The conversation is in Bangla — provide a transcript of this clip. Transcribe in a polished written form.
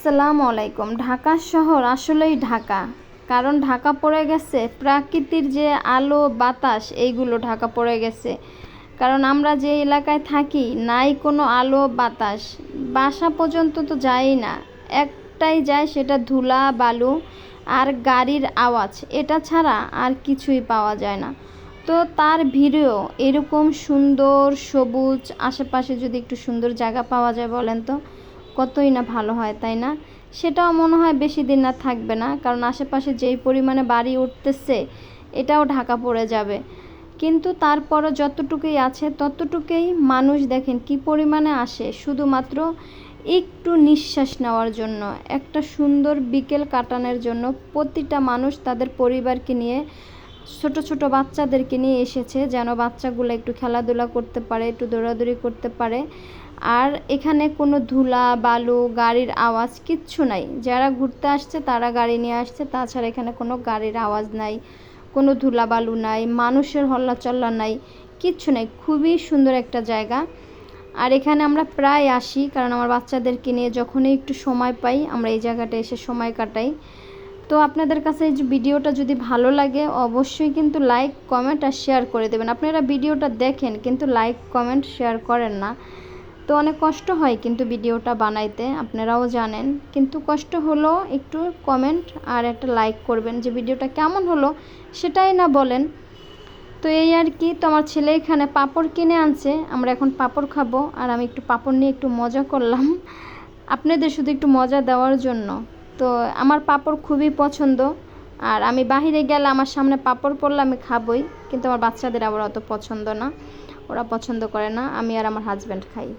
আসসালামু আলাইকুম। ঢাকা শহর আসলেই ঢাকা, কারণ ঢাকা পড়ে গেছে প্রাকৃতির যে আলো বাতাস, এইগুলো ঢাকা পড়ে গেছে। কারণ আমরা যে এলাকায় থাকি নাই কোনো আলো বাতাস, বাসা পর্যন্ত তো যাই না, একটাই যায় সেটা ধুলা বালু আর গাড়ির আওয়াজ, এটা ছাড়া আর কিছুই পাওয়া যায় না। তো তার ভিড়েও এরকম সুন্দর সবুজ আশেপাশে যদি একটু সুন্দর জায়গা পাওয়া যায় বলেন তো কতই না ভালো হয়, তাই না? সেটাও মনে হয় বেশি দিন আর থাকবে না, কারণ আশেপাশে যেই পরিমাণে বাড়ি উঠতেছে এটাও ঢাকা পড়ে যাবে। কিন্তু তারপরও যতটুকুই আছে ততটুকুই মানুষ দেখেন কি পরিমাণে আসে শুধুমাত্র একটু নিঃশ্বাস নেওয়ার জন্য, একটা সুন্দর বিকেল কাটানোর জন্য। প্রতিটা মানুষ তাদের পরিবারকে নিয়ে, ছোট ছোট বাচ্চাদেরকে নিয়ে এসেছে, যেন বাচ্চাগুলো একটু খেলাধুলা করতে পারে, একটু দৌড়াদৌড়ি করতে পারে। আর এখানে কোনো ধুলা বালু গাড়ির আওয়াজ কিচ্ছু নাই। যারা ঘুরতে আসছে তারা গাড়ি নিয়ে আসছে, তাছাড়া এখানে কোনো গাড়ির আওয়াজ নাই, কোনো ধুলা বালু নাই, মানুষের হল্লাচল্লা নাই, কিচ্ছু নাই। খুবই সুন্দর একটা জায়গা। আর এখানে আমরা প্রায় আসি, কারণ আমার বাচ্চাদেরকে নিয়ে যখনই একটু সময় পাই আমরা এই জায়গাটা এসে সময় কাটাই। তো আপনাদের কাছে এই যে ভিডিওটা যদি ভালো লাগে অবশ্যই কিন্তু লাইক কমেন্ট আর শেয়ার করে দেবেন। আপনারা ভিডিওটা দেখেন কিন্তু লাইক কমেন্ট শেয়ার করেন না, তো অনেক কষ্ট হয় কিন্তু ভিডিওটা বানাইতে, আপনারাও জানেন। কিন্তু কষ্ট হলো একটু কমেন্ট আর একটা লাইক করবেন, যে ভিডিওটা কেমন হলো সেটাই না বলেন। তো এই আর কি। তো আমার ছেলে এখানে পাঁপড় কিনে আনছে, আমরা এখন পাঁপড় খাবো, আর আমি একটু পাঁপড় নিয়ে একটু মজা করলাম আপনাদের শুধু একটু মজা দেওয়ার জন্য। তো আমার পাঁপড় খুবই পছন্দ, আর আমি বাহিরে গেলে আমার সামনে পাঁপড় পড়লে আমি খাবই, কিন্তু আমার বাচ্চাদের আবার অত পছন্দ না, ওরা পছন্দ করে না, আমি আর আমার হাজব্যান্ড খাই।